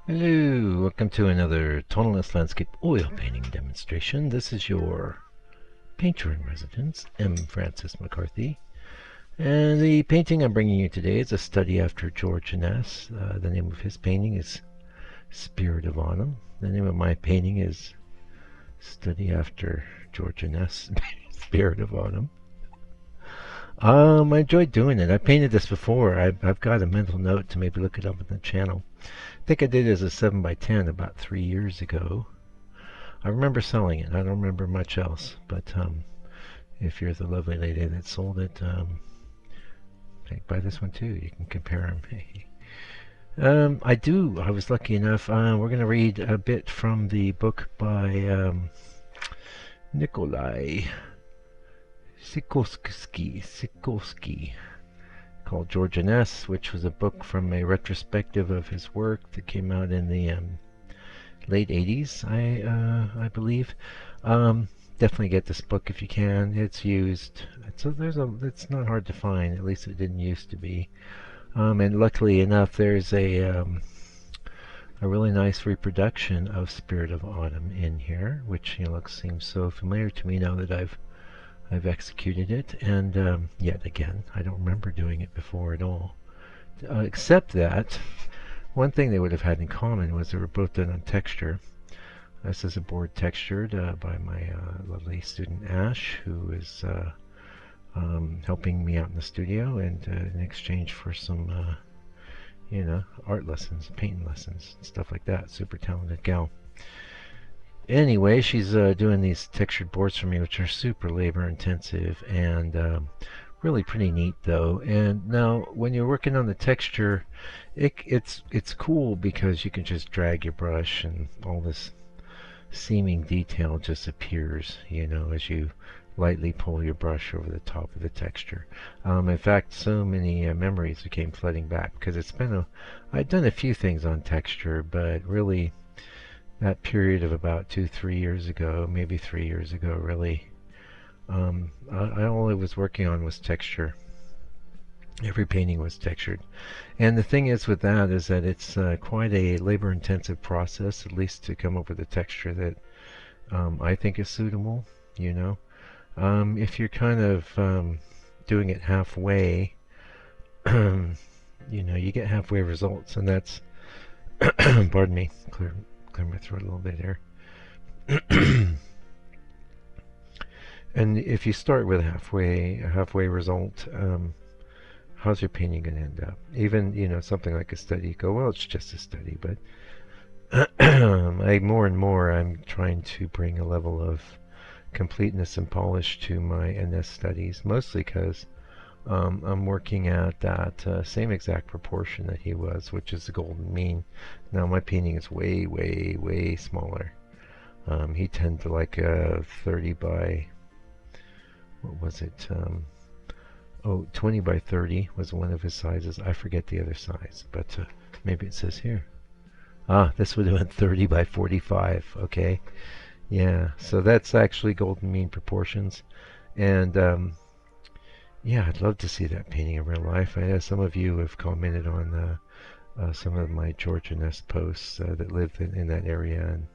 Hello, welcome to another tonalist landscape oil painting demonstration. This is your painter in residence, M. Francis McCarthy. And the painting I'm bringing you today is a study after George Inness. The name of his painting is Spirit of Autumn. The name of my painting is Study after George Inness, Spirit of Autumn. I enjoyed doing it. I painted this before. I've got a mental note to maybe look it up on the channel. I think I did it as a 7x10 about 3 years ago. I remember selling it. I don't remember much else. But if you're the lovely lady that sold it, buy this one too. You can compare them. I was lucky enough. We're going to read a bit from the book by Nikolai Sikorski, called George Inness, which was a book from a retrospective of his work that came out in the late 80s, I believe. Definitely get this book if you can. It's used. It's not hard to find. At least it didn't used to be. And luckily enough, there's a really nice reproduction of Spirit of Autumn in here, which seems so familiar to me now that I've executed it, and yet again, I don't remember doing it before at all. Except that one thing they would have had in common was they were both done on texture. This is a board textured by my lovely student Ash, who is helping me out in the studio, and in exchange for some, art lessons, painting lessons, stuff like that. Super talented gal. Anyway, she's doing these textured boards for me, which are super labor intensive and really pretty neat though. And now when you're working on the texture, it's cool because you can just drag your brush and all this seeming detail just appears, as you lightly pull your brush over the top of the texture. In fact, so many memories came flooding back because I'd done a few things on texture, but really that period of about 2-3 years ago, maybe 3 years ago, really, all I was working on was texture. Every painting was textured. And the thing is with that is that it's quite a labor-intensive process, at least to come up with a texture that I think is suitable, If you're kind of doing it halfway, you get halfway results, and that's, pardon me, clear my throat a little bit here. And if you start with a halfway result, how's your painting going to end up? Even something like a study, you go, well, it's just a study, but more and more I'm trying to bring a level of completeness and polish to my Inness studies, mostly because I'm working at that same exact proportion that he was, which is the golden mean. Now my painting is way, way, way smaller. He tended to like 30 by, what was it? 20 by 30 was one of his sizes. I forget the other size, but maybe it says here. This would have been 30 by 45, okay? Yeah, so that's actually golden mean proportions. And yeah, I'd love to see that painting in real life. I know some of you have commented on some of my George Inness posts that live in that area and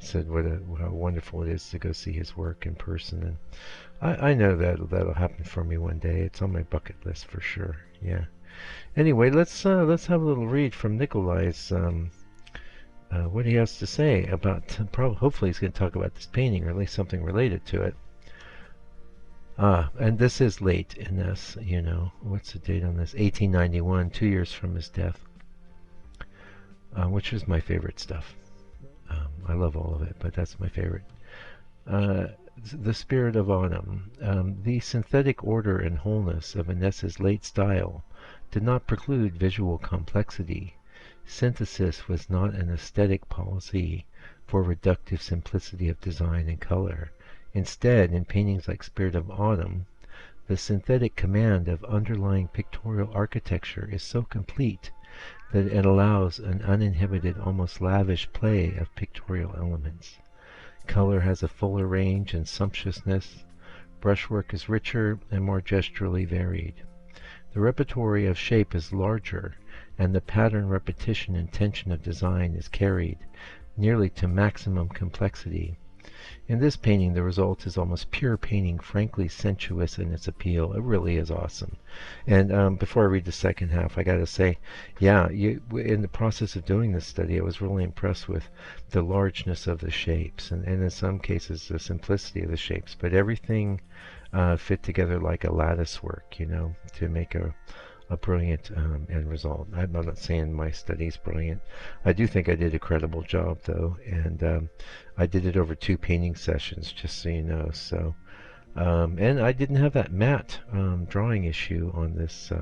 said how wonderful it is to go see his work in person. And I know that'll happen for me one day. It's on my bucket list for sure. Yeah. Anyway, let's have a little read from Nikolai's what he has to say about. Hopefully, he's going to talk about this painting, or at least something related to it. And this is late in this, What's the date on this? 1891, 2 years from his death, which is my favorite stuff. I love all of it, but that's my favorite. The Spirit of Autumn. The synthetic order and wholeness of Inness's late style did not preclude visual complexity. Synthesis was not an aesthetic policy for reductive simplicity of design and color. Instead, in paintings like Spirit of Autumn, the synthetic command of underlying pictorial architecture is so complete that it allows an uninhibited, almost lavish play of pictorial elements. Color has a fuller range and sumptuousness. Brushwork is richer and more gesturally varied. The repertory of shape is larger, and the pattern, repetition, and tension of design is carried nearly to maximum complexity. In this painting, the result is almost pure painting, frankly sensuous in its appeal. It really is awesome. And before I read the second half, I got to say, yeah, in the process of doing this study, I was really impressed with the largeness of the shapes, and in some cases, the simplicity of the shapes. But everything fit together like a lattice work, to make a brilliant end result. I'm not saying my study is brilliant. I do think I did a credible job, though, and I did it over 2 painting sessions, just so you know. So, and I didn't have that matte drawing issue on this,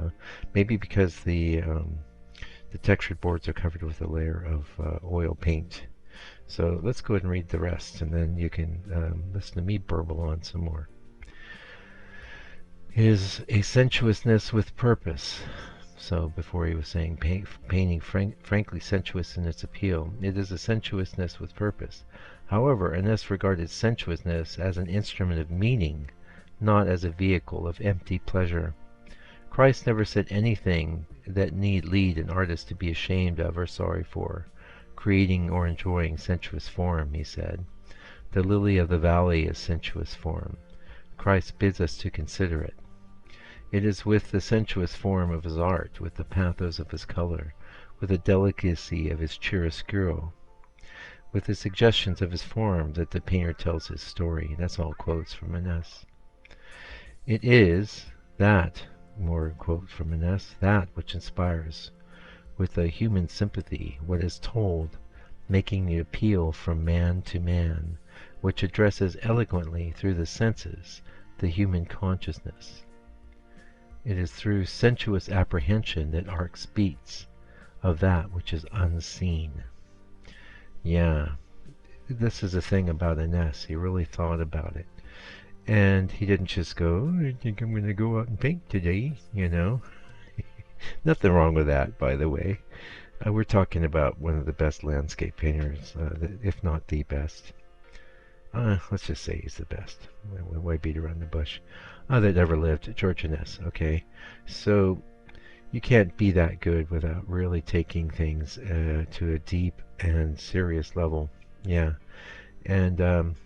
maybe because the textured boards are covered with a layer of oil paint. So let's go ahead and read the rest, and then you can listen to me burble on some more. Is a sensuousness with purpose. So before he was saying painting frankly sensuous in its appeal, it is a sensuousness with purpose. However, Inness regarded sensuousness as an instrument of meaning, not as a vehicle of empty pleasure. Christ never said anything that need lead an artist to be ashamed of or sorry for, creating or enjoying sensuous form, he said. The lily of the valley is sensuous form. Christ bids us to consider it. It is with the sensuous form of his art, with the pathos of his color, with the delicacy of his chiaroscuro, with the suggestions of his form that the painter tells his story. That's all quotes from Inness. It is that, more quotes from Inness, that which inspires, with a human sympathy, what is told, making the appeal from man to man, which addresses eloquently through the senses the human consciousness. It is through sensuous apprehension that art speaks of that which is unseen. Yeah, this is the thing about Inness. He really thought about it. And he didn't just go, I think I'm going to go out and paint today, Nothing wrong with that, by the way. We're talking about one of the best landscape painters, if not the best. Let's just say he's the best. Why beat around the bush? That ever lived, George Inness. Okay, so you can't be that good without really taking things to a deep and serious level. Yeah, and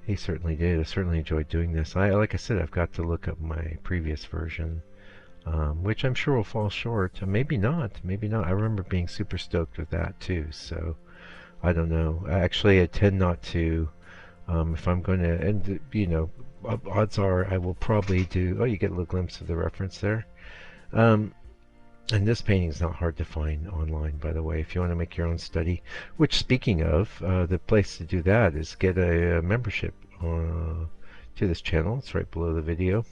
he certainly did. I certainly enjoyed doing this. Like I said, I've got to look up my previous version, which I'm sure will fall short. Maybe not. Maybe not. I remember being super stoked with that too. So I don't know. Actually, I tend not to. If I'm going to, and odds are I will probably do. Oh, you get a little glimpse of the reference there. And this painting is not hard to find online, by the way, if you want to make your own study. Which, speaking of, the place to do that is get a membership to this channel. It's right below the video.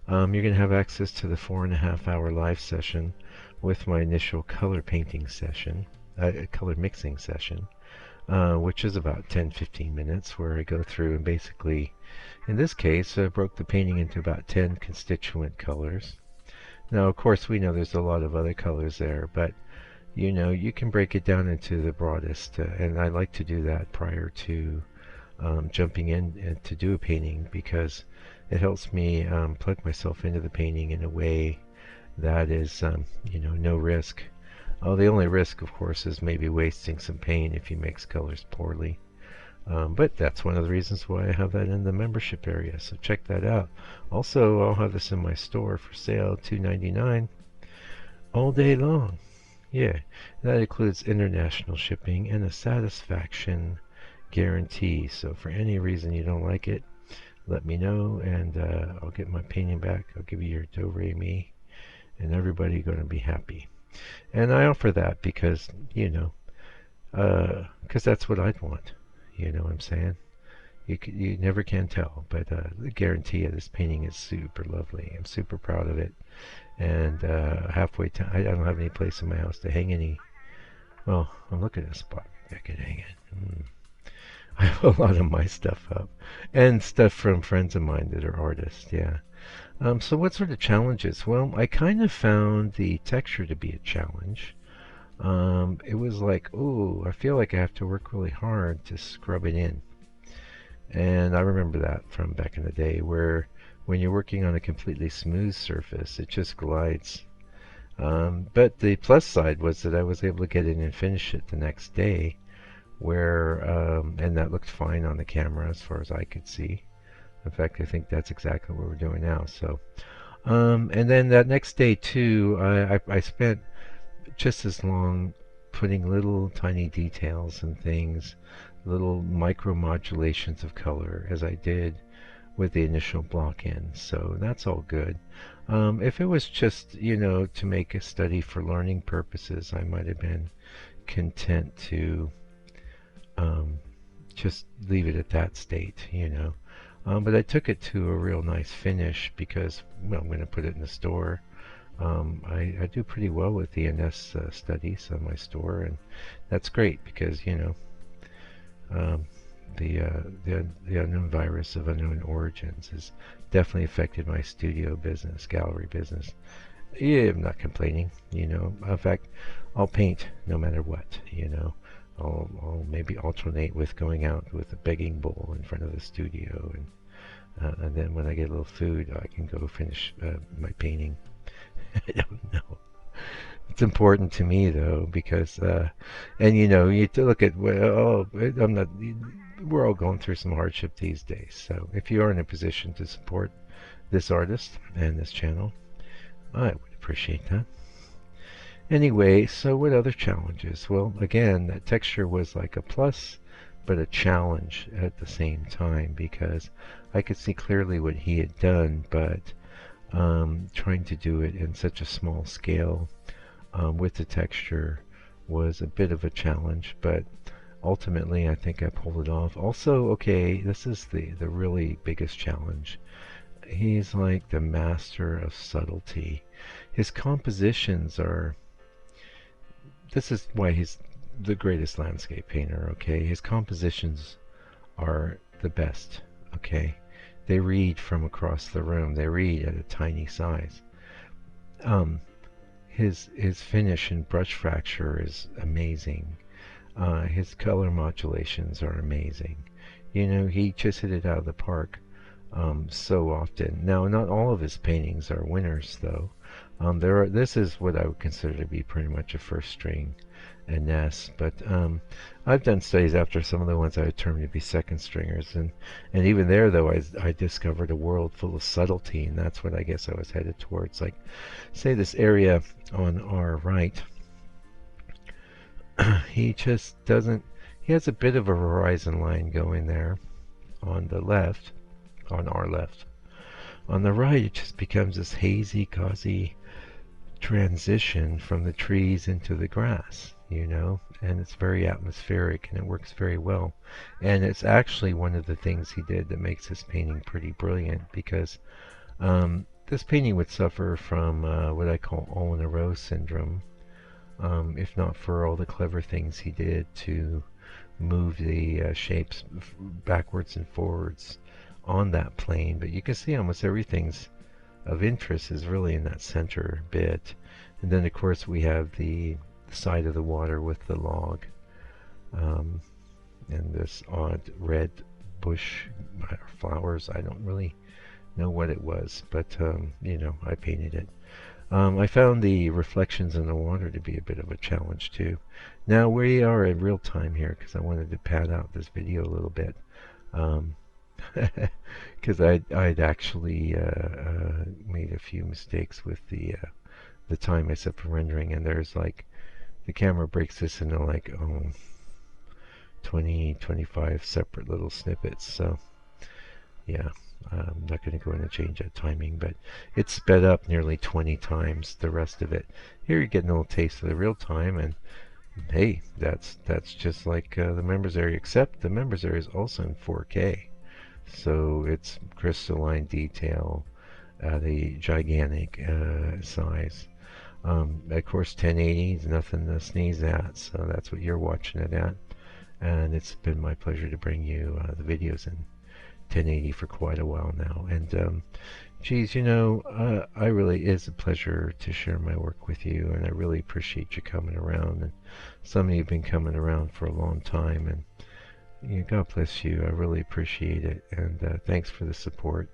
You're going to have access to the 4.5-hour live session with my initial color painting session, color mixing session, which is about 10-15 minutes, where I go through and basically, in this case, I broke the painting into about 10 constituent colors. Now, of course, we know there's a lot of other colors there, but you can break it down into the broadest, and I like to do that prior to jumping in to do a painting, because it helps me plug myself into the painting in a way that is, no risk. Oh, the only risk, of course, is maybe wasting some paint if you mix colors poorly. But that's one of the reasons why I have that in the membership area, so check that out. Also, I'll have this in my store for sale, $2.99 all day long. Yeah, that includes international shipping and a satisfaction guarantee. So for any reason you don't like it, let me know, and I'll get my painting back. I'll give you your do-re-mi, and everybody going to be happy. And I offer that because, because that's what I'd want. You know what I'm saying? You never can tell, but the guarantee of this painting is super lovely. I'm super proud of it. And halfway time, I don't have any place in my house to hang any. Well, I'm looking at a spot I could hang it. I have a lot of my stuff up, and stuff from friends of mine that are artists. Yeah. So what sort of challenges? Well, I kind of found the texture to be a challenge. It was like, oh, I feel like I have to work really hard to scrub it in. And I remember that from back in the day, where when you're working on a completely smooth surface, it just glides But the plus side was that I was able to get in and finish it the next day, and that looked fine on the camera as far as I could see. In fact, I think that's exactly what we're doing now. So, and then that next day too, I spent just as long putting little tiny details and things, little micro modulations of color as I did with the initial block in. So that's all good. If it was just, to make a study for learning purposes, I might have been content to um, just leave it at that state. But I took it to a real nice finish because, well, I'm going to put it in the store. I do pretty well with the Inness studies on my store, and that's great because, um, the unknown virus of unknown origins has definitely affected my studio business, gallery business. Yeah, I'm not complaining. In fact, I'll paint no matter what. I'll maybe alternate with going out with a begging bowl in front of the studio, and then when I get a little food, I can go finish my painting. I don't know. It's important to me though because, and you have to look at well, I'm not. We're all going through some hardship these days. So if you are in a position to support this artist and this channel, I would appreciate that. Anyway, so what other challenges? Well, again, that texture was like a plus, but a challenge at the same time because I could see clearly what he had done, but trying to do it in such a small scale with the texture was a bit of a challenge, but ultimately I think I pulled it off. Also, okay, this is the really biggest challenge. He's like the master of subtlety. His compositions are, this is why he's the greatest landscape painter, okay? His compositions are the best, okay? They read from across the room. They read at a tiny size. His finish and brush fracture is amazing. His color modulations are amazing. He just hit it out of the park so often. Now, not all of his paintings are winners, though. This is what I would consider to be pretty much a first string Inness, but I've done studies after some of the ones I would term to be second stringers, and even there, though, I discovered a world full of subtlety, and that's what I guess I was headed towards. Like, say this area on our right, he just doesn't. He has a bit of a horizon line going there on the left, on our left. On the right, it just becomes this hazy, gauzy transition from the trees into the grass, and it's very atmospheric and it works very well. And it's actually one of the things he did that makes this painting pretty brilliant because this painting would suffer from what I call all in a row syndrome if not for all the clever things he did to move the shapes backwards and forwards on that plane. But you can see almost everything's of interest is really in that center bit. And then of course we have the side of the water with the log and this odd red bush flowers. I don't really know what it was, but I painted it. I found the reflections in the water to be a bit of a challenge too. Now we are in real time here because I wanted to pad out this video a little bit. Because I'd actually made a few mistakes with the time I set for rendering, and there's like the camera breaks this into like 20-25 separate little snippets. So yeah, I'm not going to go in and change that timing, but it's sped up nearly 20 times the rest of it. Here you're getting a little taste of the real time, and hey, that's just like the members area, except the members area is also in 4K. So it's crystalline detail at a gigantic size. Of course, 1080 is nothing to sneeze at, so that's what you're watching it at. And it's been my pleasure to bring you the videos in 1080 for quite a while now. And geez, I really is a pleasure to share my work with you, and I really appreciate you coming around. And some of you have been coming around for a long time, and Yeah, God bless you. I really appreciate it, and thanks for the support.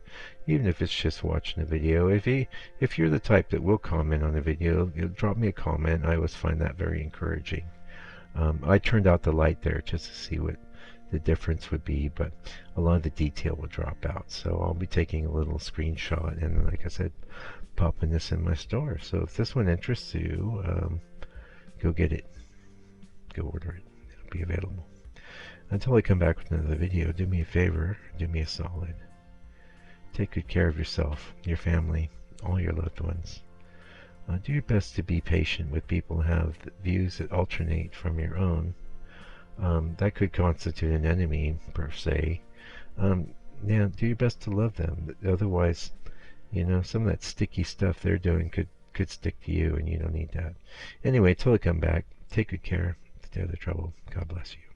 Even if it's just watching a video, if you're the type that will comment on a video, drop me a comment. I always find that very encouraging. I turned out the light there just to see what the difference would be, but a lot of the detail will drop out. So I'll be taking a little screenshot and, like I said, popping this in my store. So if this one interests you, go get it. Go order it. It'll be available. Until I come back with another video, do me a favor, do me a solid. Take good care of yourself, your family, all your loved ones. Do your best to be patient with people who have views that alternate from your own. That could constitute an enemy, per se. Yeah, do your best to love them. Otherwise, some of that sticky stuff they're doing could stick to you, and you don't need that. Anyway, till I come back, take good care. Stay out of trouble. God bless you.